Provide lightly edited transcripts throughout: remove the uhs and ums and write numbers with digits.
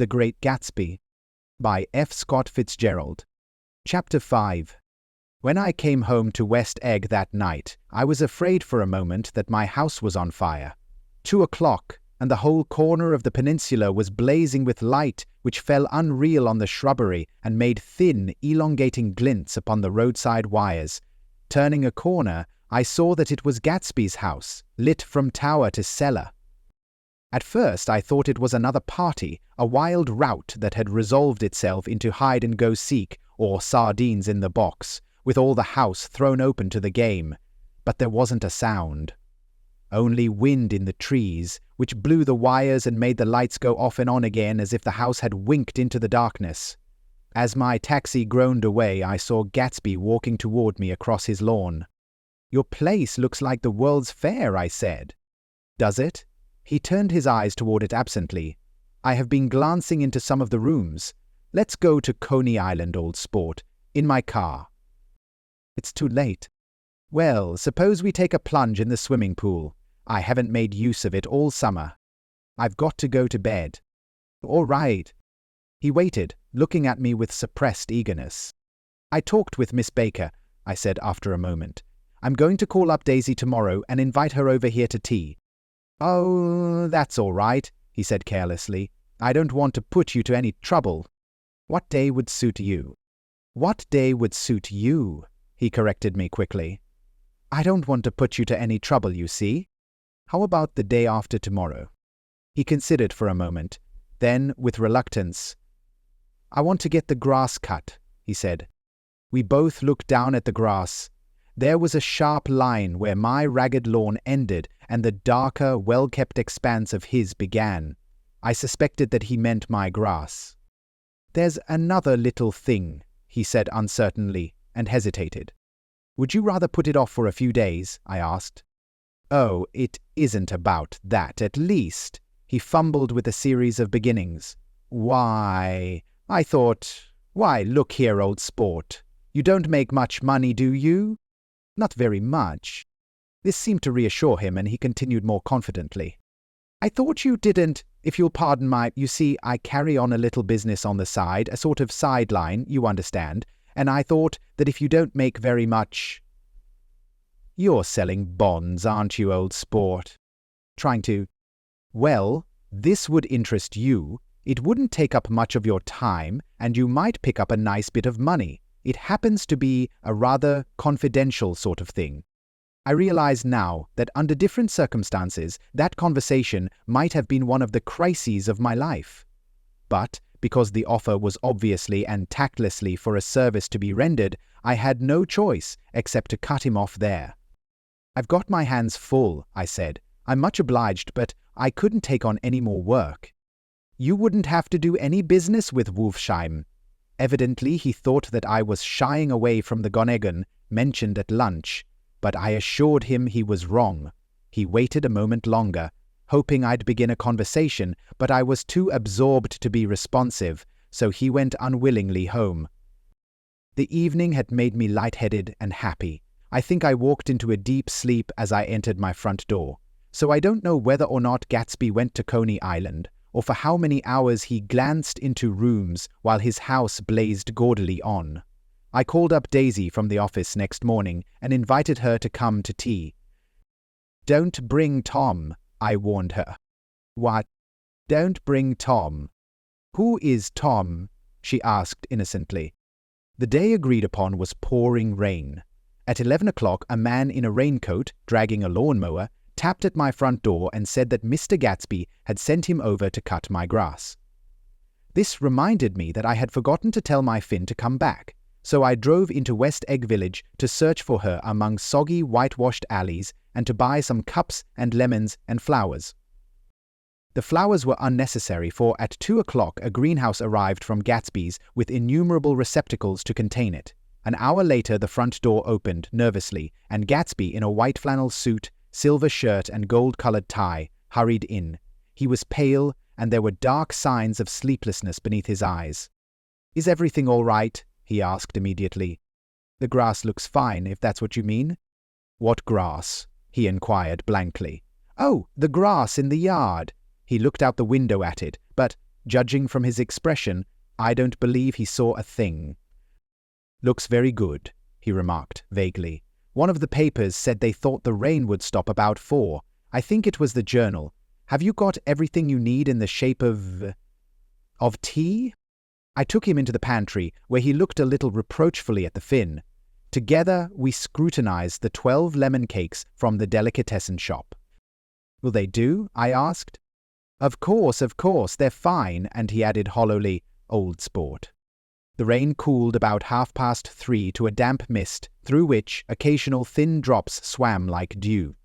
The Great Gatsby by F. Scott Fitzgerald. Chapter 5. When I came home to West Egg that night, I was afraid for a moment that my house was on fire. 2 o'clock, and the whole corner of the peninsula was blazing with light which fell unreal on the shrubbery and made thin, elongating glints upon the roadside wires. Turning a corner, I saw that it was Gatsby's house, lit from tower to cellar. At first I thought it was another party, a wild rout that had resolved itself into hide-and-go-seek or sardines in the box, with all the house thrown open to the game. But there wasn't a sound. Only wind in the trees, which blew the wires and made the lights go off and on again as if the house had winked into the darkness. As my taxi groaned away, I saw Gatsby walking toward me across his lawn. "Your place looks like the World's Fair," I said. "Does it?" He turned his eyes toward it absently. "I have been glancing into some of the rooms. Let's go to Coney Island, old sport, in my car." "It's too late." "Well, suppose we take a plunge in the swimming pool. I haven't made use of it all summer. I've got to go to bed." "All right." He waited, looking at me with suppressed eagerness. "I talked with Miss Baker," I said after a moment. "I'm going to call up Daisy tomorrow and invite her over here to tea." "Oh, that's all right," he said carelessly. "I don't want to put you to any trouble. What day would suit you?" "What day would suit you?" he corrected me quickly. "I don't want to put you to any trouble, you see. How about the day after tomorrow?" He considered for a moment. Then, with reluctance, "I want to get the grass cut," he said. We both looked down at the grass. There was a sharp line where my ragged lawn ended and the darker, well-kept expanse of his began. I suspected that he meant my grass. "There's another little thing," he said uncertainly, and hesitated. "Would you rather put it off for a few days?" I asked. "Oh, it isn't about that, at least." He fumbled with a series of beginnings. Why, look here, old sport. You don't make much money, do you?" "Not very much." This seemed to reassure him, and he continued more confidently. "I thought you didn't, if you'll pardon you see, I carry on a little business on the side, a sort of sideline, you understand, and I thought that if you don't make very much—" "You're selling bonds, aren't you, old sport?" "Trying to." "Well, this would interest you. It wouldn't take up much of your time, and you might pick up a nice bit of money. It happens to be a rather confidential sort of thing." I realize now that under different circumstances, that conversation might have been one of the crises of my life. But, because the offer was obviously and tactlessly for a service to be rendered, I had no choice except to cut him off there. "I've got my hands full," I said. "I'm much obliged, but I couldn't take on any more work." "You wouldn't have to do any business with Wolfsheim." Evidently he thought that I was shying away from the Gonegan mentioned at lunch, but I assured him he was wrong. He waited a moment longer, hoping I'd begin a conversation, but I was too absorbed to be responsive, so he went unwillingly home. The evening had made me lightheaded and happy. I think I walked into a deep sleep as I entered my front door. So I don't know whether or not Gatsby went to Coney Island, or for how many hours he glanced into rooms while his house blazed gaudily on. I called up Daisy from the office next morning and invited her to come to tea. "Don't bring Tom," I warned her. "What? Don't bring Tom?" "Who is Tom?" she asked innocently. The day agreed upon was pouring rain. At 11 o'clock, a man in a raincoat, dragging a lawnmower, tapped at my front door and said that Mr. Gatsby had sent him over to cut my grass. This reminded me that I had forgotten to tell my Finn to come back, so I drove into West Egg Village to search for her among soggy, whitewashed alleys and to buy some cups and lemons and flowers. The flowers were unnecessary, for at 2 o'clock a greenhouse arrived from Gatsby's with innumerable receptacles to contain it. An hour later the front door opened nervously, and Gatsby, in a white flannel suit, silver shirt and gold-colored tie, hurried in. He was pale, and there were dark signs of sleeplessness beneath his eyes. "Is everything all right?" he asked immediately. "The grass looks fine, if that's what you mean." "What grass?" he inquired blankly. "Oh, the grass in the yard." He looked out the window at it, but Judging from his expression, I don't believe he saw a thing. "Looks very good," he remarked vaguely. "One of the papers said they thought the rain would stop about 4. I think it was the Journal. Have you got everything you need in the shape of tea?" I took him into the pantry, where he looked a little reproachfully at the Finn. Together we scrutinized the 12 lemon cakes from the delicatessen shop. "Will they do?" I asked. Of course, they're fine," and he added hollowly, "Old sport." The rain cooled about 3:30 to a damp mist, through which occasional thin drops swam like dew.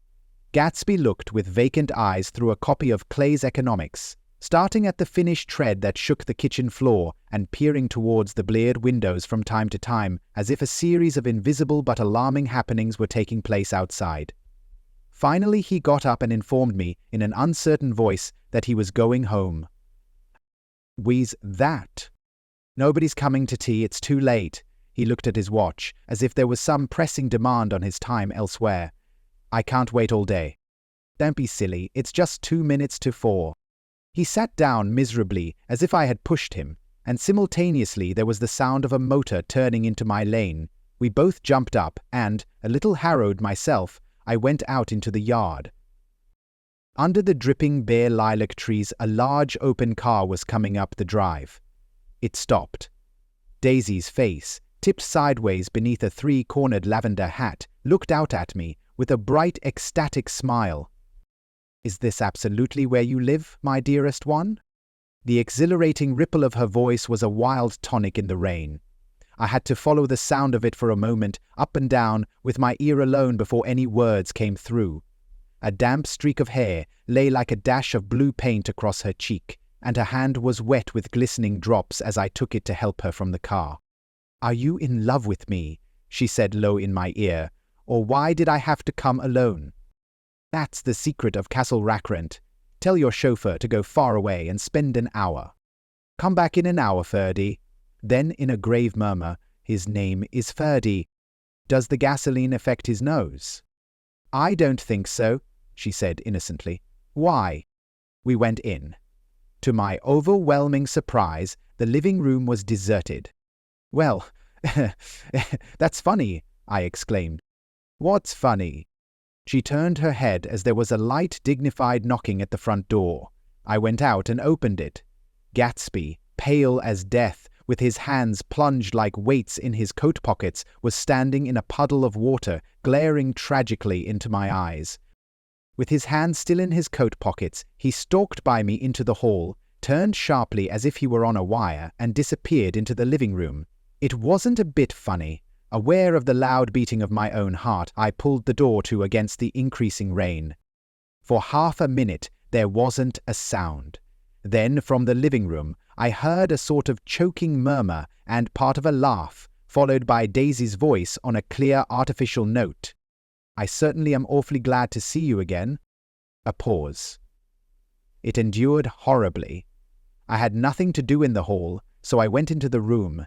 Gatsby looked with vacant eyes through a copy of Clay's Economics, starting at the finished tread that shook the kitchen floor and peering towards the bleared windows from time to time, as if a series of invisible but alarming happenings were taking place outside. Finally he got up and informed me, in an uncertain voice, that he was going home. "Wheeze that?" "Nobody's coming to tea, it's too late." He looked at his watch, as if there was some pressing demand on his time elsewhere. "I can't wait all day." "Don't be silly, it's just 2 minutes to 4. He sat down miserably, as if I had pushed him, and simultaneously there was the sound of a motor turning into my lane. We both jumped up, and, a little harrowed myself, I went out into the yard. Under the dripping bare lilac trees, a large open car was coming up the drive. It stopped. Daisy's face, tipped sideways beneath a 3-cornered lavender hat, looked out at me with a bright, ecstatic smile. "Is this absolutely where you live, my dearest one?" The exhilarating ripple of her voice was a wild tonic in the rain. I had to follow the sound of it for a moment, up and down, with my ear alone before any words came through. A damp streak of hair lay like a dash of blue paint across her cheek, and her hand was wet with glistening drops as I took it to help her from the car. "Are you in love with me?" she said low in my ear, "or why did I have to come alone?" "That's the secret of Castle Rackrent. Tell your chauffeur to go far away and spend an hour. Come back in an hour, Ferdy." Then, in a grave murmur, "His name is Ferdy. Does the gasoline affect his nose?" "I don't think so," she said innocently. "Why?" We went in. To my overwhelming surprise, the living room was deserted. "Well, that's funny," I exclaimed. "What's funny?" She turned her head as there was a light, dignified knocking at the front door. I went out and opened it. Gatsby, pale as death, with his hands plunged like weights in his coat pockets, was standing in a puddle of water, glaring tragically into my eyes. With his hands still in his coat pockets, he stalked by me into the hall, turned sharply as if he were on a wire, and disappeared into the living room. It wasn't a bit funny. Aware of the loud beating of my own heart, I pulled the door to against the increasing rain. For half a minute there wasn't a sound. Then, from the living room, I heard a sort of choking murmur and part of a laugh, followed by Daisy's voice on a clear artificial note. "I certainly am awfully glad to see you again." A pause. It endured horribly. I had nothing to do in the hall, so I went into the room.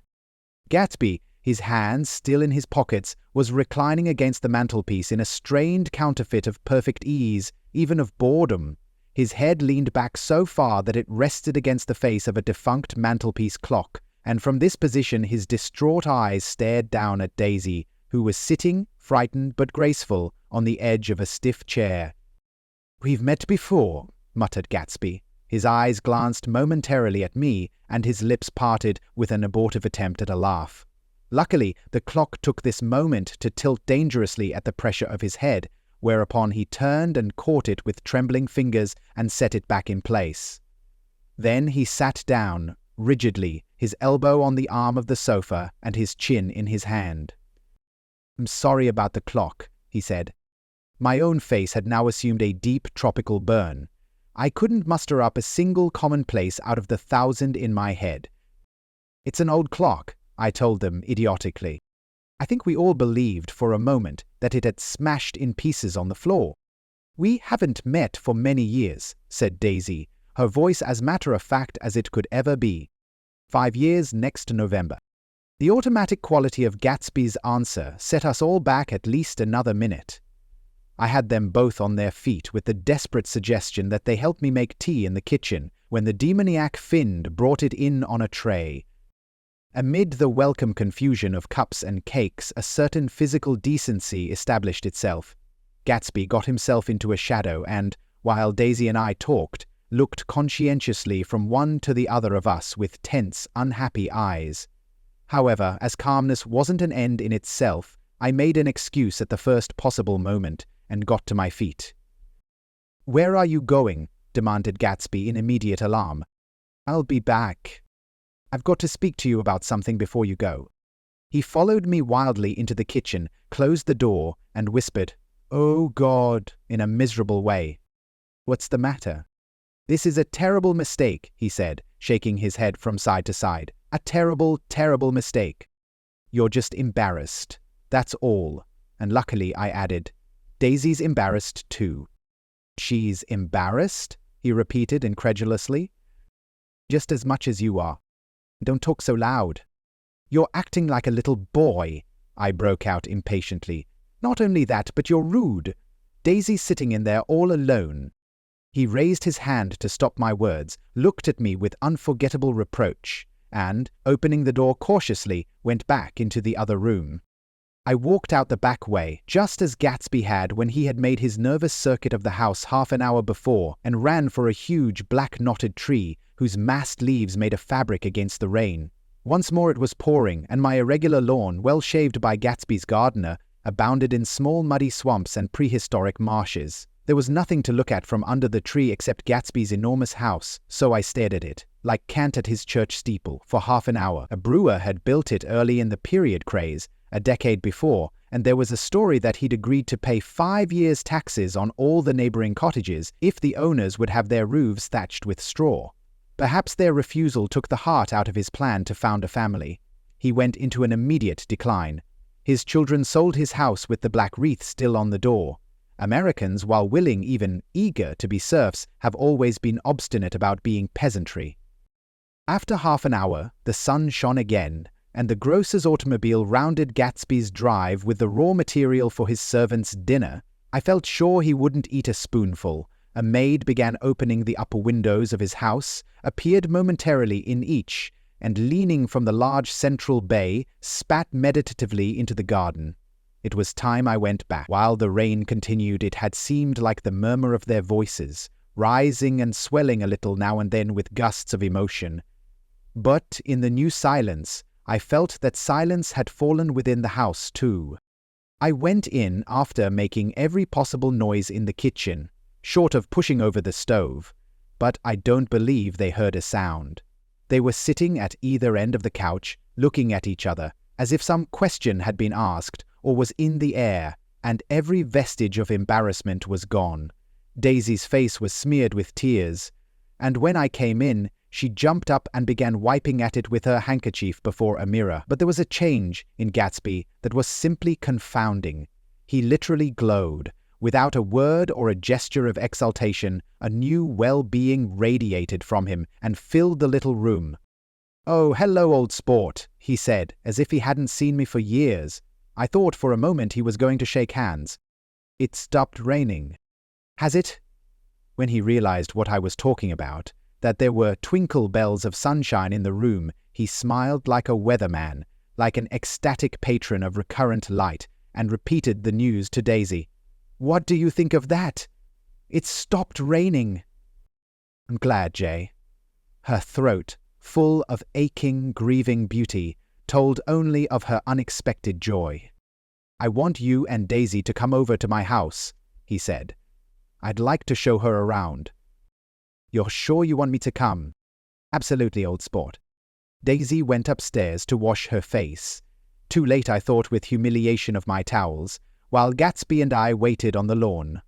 Gatsby, his hands still in his pockets, was reclining against the mantelpiece in a strained counterfeit of perfect ease, even of boredom. His head leaned back so far that it rested against the face of a defunct mantelpiece clock, and from this position his distraught eyes stared down at Daisy, who was sitting, frightened but graceful, on the edge of a stiff chair. "We've met before," muttered Gatsby. His eyes glanced momentarily at me, and his lips parted with an abortive attempt at a laugh. Luckily, the clock took this moment to tilt dangerously at the pressure of his head, whereupon he turned and caught it with trembling fingers and set it back in place. Then he sat down, rigidly, his elbow on the arm of the sofa and his chin in his hand. "I'm sorry about the clock," he said. My own face had now assumed a deep tropical burn. I couldn't muster up a single commonplace out of the 1,000 in my head. "It's an old clock," I told them idiotically. I think we all believed for a moment that it had smashed in pieces on the floor. "We haven't met for many years," said Daisy, her voice as matter-of-fact as it could ever be. 5 years next November. The automatic quality of Gatsby's answer set us all back at least another minute. I had them both on their feet with the desperate suggestion that they help me make tea in the kitchen when the demoniac Find brought it in on a tray. Amid the welcome confusion of cups and cakes, a certain physical decency established itself. Gatsby got himself into a shadow and, while Daisy and I talked, looked conscientiously from one to the other of us with tense, unhappy eyes. However, as calmness wasn't an end in itself, I made an excuse at the first possible moment and got to my feet. "Where are you going?" demanded Gatsby in immediate alarm. "I'll be back. I've got to speak to you about something before you go." He followed me wildly into the kitchen, closed the door, and whispered, "Oh God," in a miserable way. "What's the matter?" "This is a terrible mistake," he said, shaking his head from side to side. "A terrible, terrible mistake. You're just embarrassed. That's all." And luckily, I added, "Daisy's embarrassed too." "She's embarrassed?" he repeated incredulously. "Just as much as you are. Don't talk so loud." "You're acting like a little boy," I broke out impatiently. "Not only that, but you're rude. Daisy's sitting in there all alone." He raised his hand to stop my words, looked at me with unforgettable reproach, and, opening the door cautiously, went back into the other room. I walked out the back way, just as Gatsby had when he had made his nervous circuit of the house half an hour before, and ran for a huge black-knotted tree whose massed leaves made a fabric against the rain. Once more it was pouring, and my irregular lawn, well shaved by Gatsby's gardener, abounded in small muddy swamps and prehistoric marshes. There was nothing to look at from under the tree except Gatsby's enormous house, so I stared at it, like Kant at his church steeple, for half an hour. A brewer had built it early in the period craze, a decade before, and there was a story that he'd agreed to pay 5 years' taxes on all the neighboring cottages if the owners would have their roofs thatched with straw. Perhaps their refusal took the heart out of his plan to found a family. He went into an immediate decline. His children sold his house with the black wreath still on the door. Americans, while willing, even eager, to be serfs, have always been obstinate about being peasantry. After half an hour, the sun shone again, and the grocer's automobile rounded Gatsby's drive with the raw material for his servants' dinner. I felt sure he wouldn't eat a spoonful. A maid began opening the upper windows of his house, appeared momentarily in each, and leaning from the large central bay, spat meditatively into the garden. It was time I went back. While the rain continued, it had seemed like the murmur of their voices, rising and swelling a little now and then with gusts of emotion. But in the new silence, I felt that silence had fallen within the house too. I went in after making every possible noise in the kitchen, short of pushing over the stove, but I don't believe they heard a sound. They were sitting at either end of the couch, looking at each other, as if some question had been asked or was in the air, and every vestige of embarrassment was gone. Daisy's face was smeared with tears, and when I came in, she jumped up and began wiping at it with her handkerchief before a mirror. But there was a change in Gatsby that was simply confounding. He literally glowed. Without a word or a gesture of exultation, a new well-being radiated from him and filled the little room. "Oh, hello, old sport," he said, as if he hadn't seen me for years. I thought for a moment he was going to shake hands. "It stopped raining." "Has it?" When he realized what I was talking about, that there were twinkle bells of sunshine in the room, he smiled like a weatherman, like an ecstatic patron of recurrent light, and repeated the news to Daisy. "What do you think of that? It's stopped raining." "I'm glad, Jay." Her throat, full of aching, grieving beauty, told only of her unexpected joy. "I want you and Daisy to come over to my house," he said. "I'd like to show her around." "You're sure you want me to come?" "Absolutely, old sport." Daisy went upstairs to wash her face. Too late, I thought, with humiliation of my towels, while Gatsby and I waited on the lawn.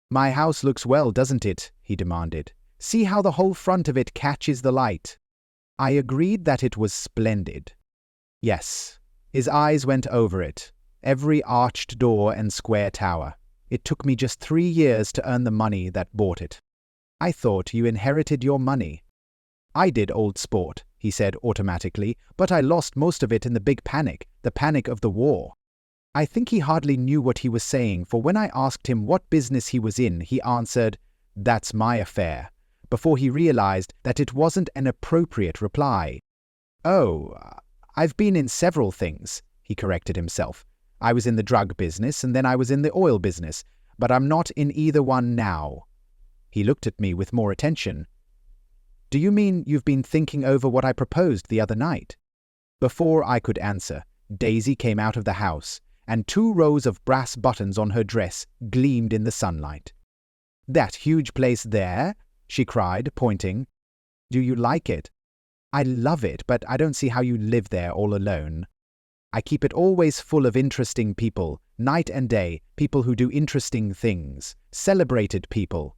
"My house looks well, doesn't it?" he demanded. "See how the whole front of it catches the light." I agreed that it was splendid. Yes. His eyes went over it, every arched door and square tower. "It took me just 3 years to earn the money that bought it." "I thought you inherited your money." "I did, old sport," he said automatically, "but I lost most of it in the big panic, the panic of the war." I think he hardly knew what he was saying, for when I asked him what business he was in, he answered, "That's my affair," before he realized that it wasn't an appropriate reply. "Oh, I've been in several things," he corrected himself. "I was in the drug business, and then I was in the oil business, but I'm not in either one now." He looked at me with more attention. "Do you mean you've been thinking over what I proposed the other night?" Before I could answer, Daisy came out of the house, and 2 rows of brass buttons on her dress gleamed in the sunlight. "That huge place there?" she cried, pointing. "Do you like it?" "I love it, but I don't see how you live there all alone." "I keep it always full of interesting people, night and day, people who do interesting things, celebrated people."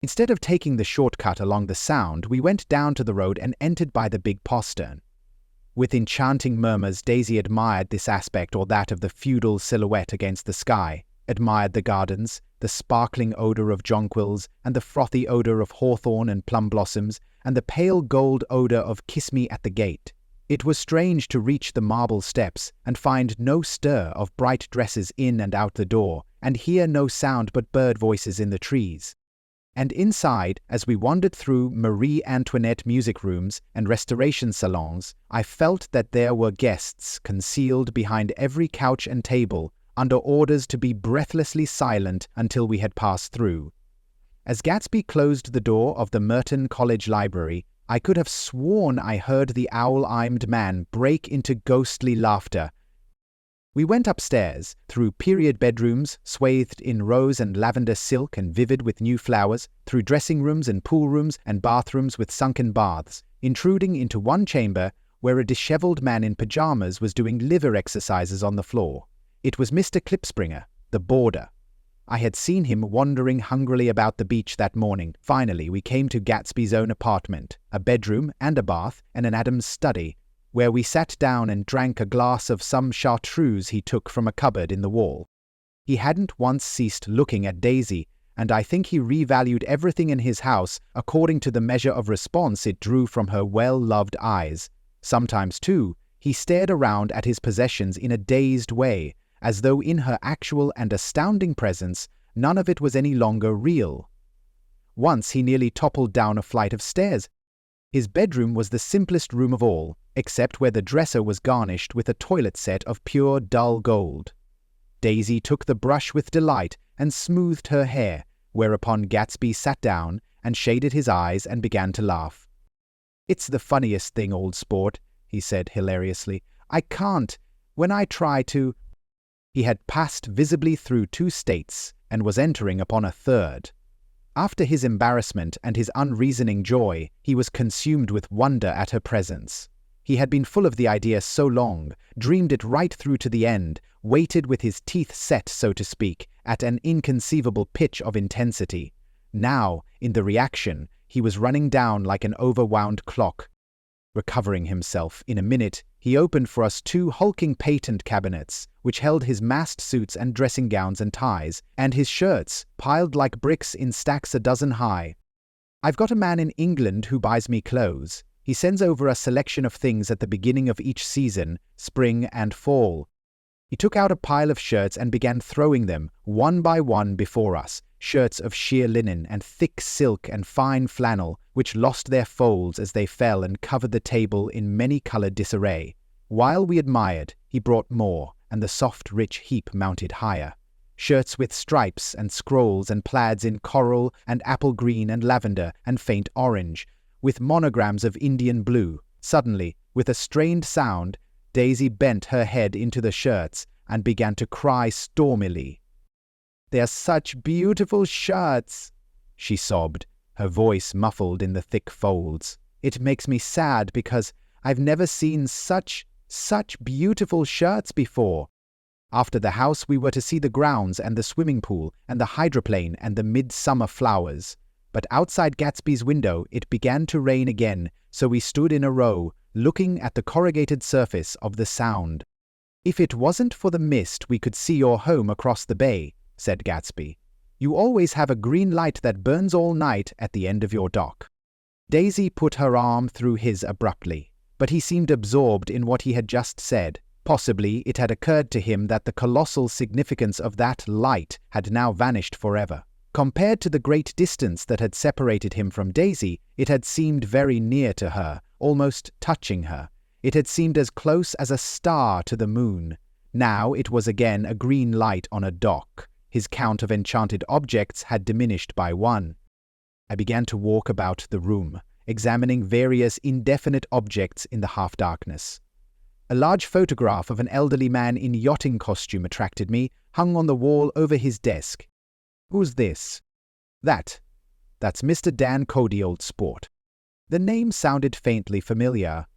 Instead of taking the shortcut along the Sound, we went down to the road and entered by the big postern. With enchanting murmurs, Daisy admired this aspect or that of the feudal silhouette against the sky, admired the gardens, the sparkling odor of jonquils, and the frothy odor of hawthorn and plum blossoms, and the pale gold odor of kiss me at the gate. It was strange to reach the marble steps and find no stir of bright dresses in and out the door, and hear no sound but bird voices in the trees. And inside, as we wandered through Marie Antoinette music rooms and restoration salons, I felt that there were guests concealed behind every couch and table, under orders to be breathlessly silent until we had passed through. As Gatsby closed the door of the Merton College Library, I could have sworn I heard the owl-eyed man break into ghostly laughter. We went upstairs, through period bedrooms swathed in rose and lavender silk and vivid with new flowers, through dressing rooms and pool rooms and bathrooms with sunken baths, intruding into one chamber where a disheveled man in pajamas was doing liver exercises on the floor. It was Mr. Klipspringer, the boarder. I had seen him wandering hungrily about the beach that morning. Finally, we came to Gatsby's own apartment, a bedroom and a bath and an Adam's study, where we sat down and drank a glass of some chartreuse he took from a cupboard in the wall. He hadn't once ceased looking at Daisy, and I think he revalued everything in his house according to the measure of response it drew from her well-loved eyes. Sometimes, too, he stared around at his possessions in a dazed way, as though in her actual and astounding presence none of it was any longer real. Once he nearly toppled down a flight of stairs. His bedroom was the simplest room of all, except where the dresser was garnished with a toilet set of pure dull gold. Daisy took the brush with delight and smoothed her hair, whereupon Gatsby sat down and shaded his eyes and began to laugh. "It's the funniest thing, old sport," he said hilariously. "I can't. When I try to—" He had passed visibly through 2 states and was entering upon a 3rd. After his embarrassment and his unreasoning joy, he was consumed with wonder at her presence. He had been full of the idea so long, dreamed it right through to the end, waited with his teeth set, so to speak, at an inconceivable pitch of intensity. Now, in the reaction, he was running down like an overwound clock. Recovering himself in a minute, he opened for us 2 hulking patent cabinets, which held his massed suits and dressing gowns and ties, and his shirts, piled like bricks in stacks a dozen high. "I've got a man in England who buys me clothes. He sends over a selection of things at the beginning of each season, spring and fall." He took out a pile of shirts and began throwing them, one by one, before us, shirts of sheer linen and thick silk and fine flannel, which lost their folds as they fell and covered the table in many-colored disarray. While we admired, he brought more, and the soft, rich heap mounted higher. Shirts with stripes and scrolls and plaids in coral and apple green and lavender and faint orange, with monograms of Indian blue. Suddenly, with a strained sound, Daisy bent her head into the shirts and began to cry stormily. "They're such beautiful shirts," she sobbed, her voice muffled in the thick folds. "It makes me sad because I've never seen such beautiful shirts before." After the house, we were to see the grounds and the swimming pool and the hydroplane and the midsummer flowers. But outside Gatsby's window it began to rain again, so we stood in a row, looking at the corrugated surface of the Sound. "If it wasn't for the mist, we could see your home across the bay," said Gatsby. "You always have a green light that burns all night at the end of your dock." Daisy put her arm through his abruptly, but he seemed absorbed in what he had just said. Possibly it had occurred to him that the colossal significance of that light had now vanished forever. Compared to the great distance that had separated him from Daisy, it had seemed very near to her, almost touching her. It had seemed as close as a star to the moon. Now it was again a green light on a dock. His count of enchanted objects had diminished by 1. I began to walk about the room, examining various indefinite objects in the half-darkness. A large photograph of an elderly man in yachting costume attracted me, hung on the wall over his desk. "Who's this?" That's Mr. Dan Cody, old sport." The name sounded faintly familiar.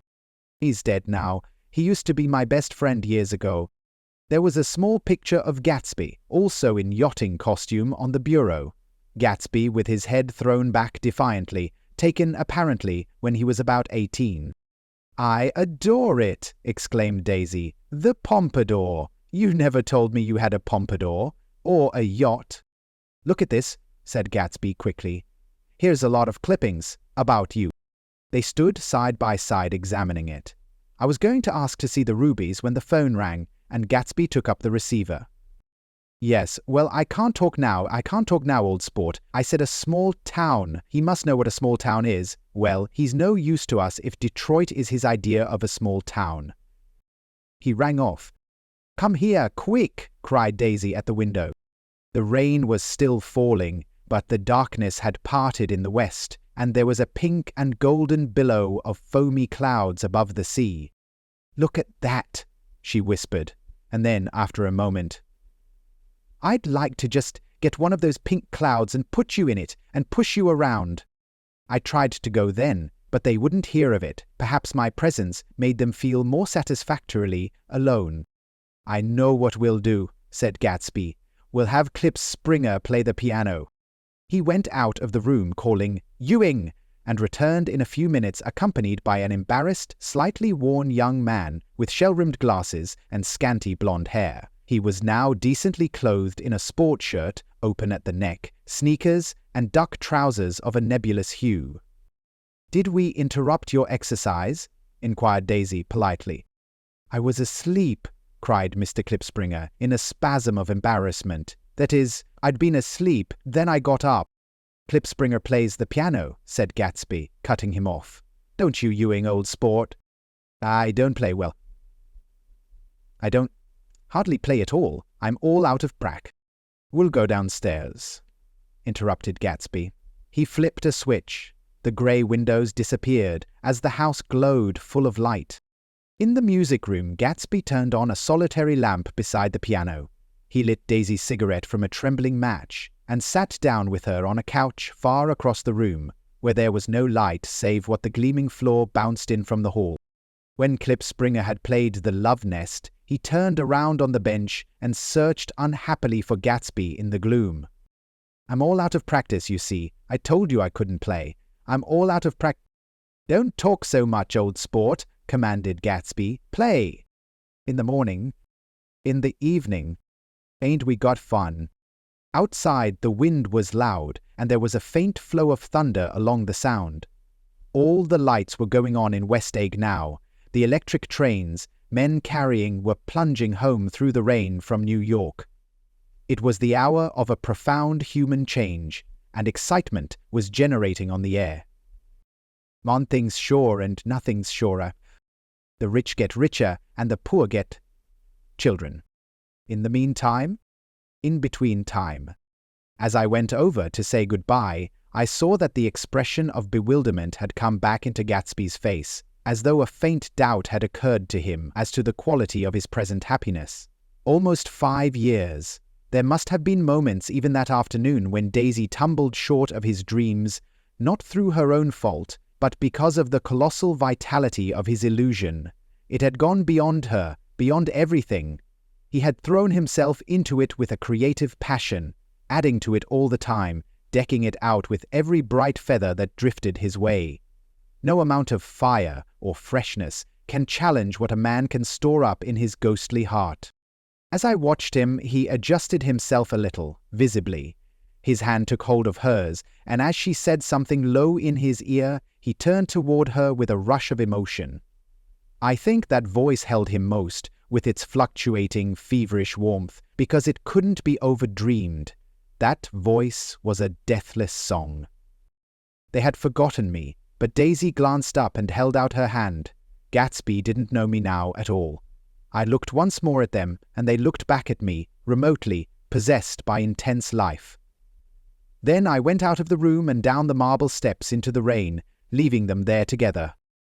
"He's dead now. He used to be my best friend years ago." There was a small picture of Gatsby, also in yachting costume, on the bureau. Gatsby with his head thrown back defiantly, taken apparently when he was about 18. "I adore it!" exclaimed Daisy. "The pompadour! You never told me you had a pompadour, or a yacht." "Look at this," said Gatsby quickly. "Here's a lot of clippings about you." They stood side by side examining it. I was going to ask to see the rubies when the phone rang, and Gatsby took up the receiver. "Yes, well, I can't talk now, old sport. I said a small town. He must know what a small town is. Well, he's no use to us if Detroit is his idea of a small town." He rang off. "Come here, quick!" cried Daisy at the window. The rain was still falling, but the darkness had parted in the west, and there was a pink and golden billow of foamy clouds above the sea. "Look at that," she whispered, and then, after a moment, "I'd like to just get one of those pink clouds and put you in it and push you around." I tried to go then, but they wouldn't hear of it. Perhaps my presence made them feel more satisfactorily alone. "I know what we'll do," said Gatsby. "We'll have Clip Springer play the piano." He went out of the room calling, "Ewing!" and returned in a few minutes accompanied by an embarrassed, slightly worn young man with shell-rimmed glasses and scanty blonde hair. He was now decently clothed in a sport shirt, open at the neck, sneakers, and duck trousers of a nebulous hue. "Did we interrupt your exercise?" inquired Daisy politely. "I was asleep," cried Mr. Klipspringer in a spasm of embarrassment. "That is, I'd been asleep, then I got up." "Klipspringer plays the piano," said Gatsby, cutting him off. "Don't you, Ewing, old sport?" "I don't play well. I don't hardly play at all. I'm all out of prac." "We'll go downstairs," interrupted Gatsby. He flipped a switch. The grey windows disappeared as the house glowed full of light. In the music room, Gatsby turned on a solitary lamp beside the piano. He lit Daisy's cigarette from a trembling match and sat down with her on a couch far across the room, where there was no light save what the gleaming floor bounced in from the hall. When Klipspringer had played the Love Nest, he turned around on the bench and searched unhappily for Gatsby in the gloom. "I'm all out of practice, you see. I told you I couldn't play. I'm all out of practice." "Don't talk so much, old sport," commanded Gatsby. "Play." "In the morning." "In the evening." "Ain't we got fun?" Outside, the wind was loud, and there was a faint flow of thunder along the sound. All the lights were going on in West Egg now. The electric trains, men carrying, were plunging home through the rain from New York. It was the hour of a profound human change, and excitement was generating on the air. "One thing's sure and nothing's surer. The rich get richer and the poor get children. In the meantime, in between time." As I went over to say goodbye, I saw that the expression of bewilderment had come back into Gatsby's face, as though a faint doubt had occurred to him as to the quality of his present happiness. Almost 5 years. There must have been moments even that afternoon when Daisy tumbled short of his dreams, not through her own fault, but because of the colossal vitality of his illusion. It had gone beyond her, beyond everything. He had thrown himself into it with a creative passion, adding to it all the time, decking it out with every bright feather that drifted his way. No amount of fire or freshness can challenge what a man can store up in his ghostly heart. As I watched him, he adjusted himself a little, visibly. His hand took hold of hers, and as she said something low in his ear, he turned toward her with a rush of emotion. I think that voice held him most, with its fluctuating, feverish warmth, because it couldn't be overdreamed. That voice was a deathless song. They had forgotten me, but Daisy glanced up and held out her hand. Gatsby didn't know me now at all. I looked once more at them, and they looked back at me, remotely, possessed by intense life. Then I went out of the room and down the marble steps into the rain, leaving them there together.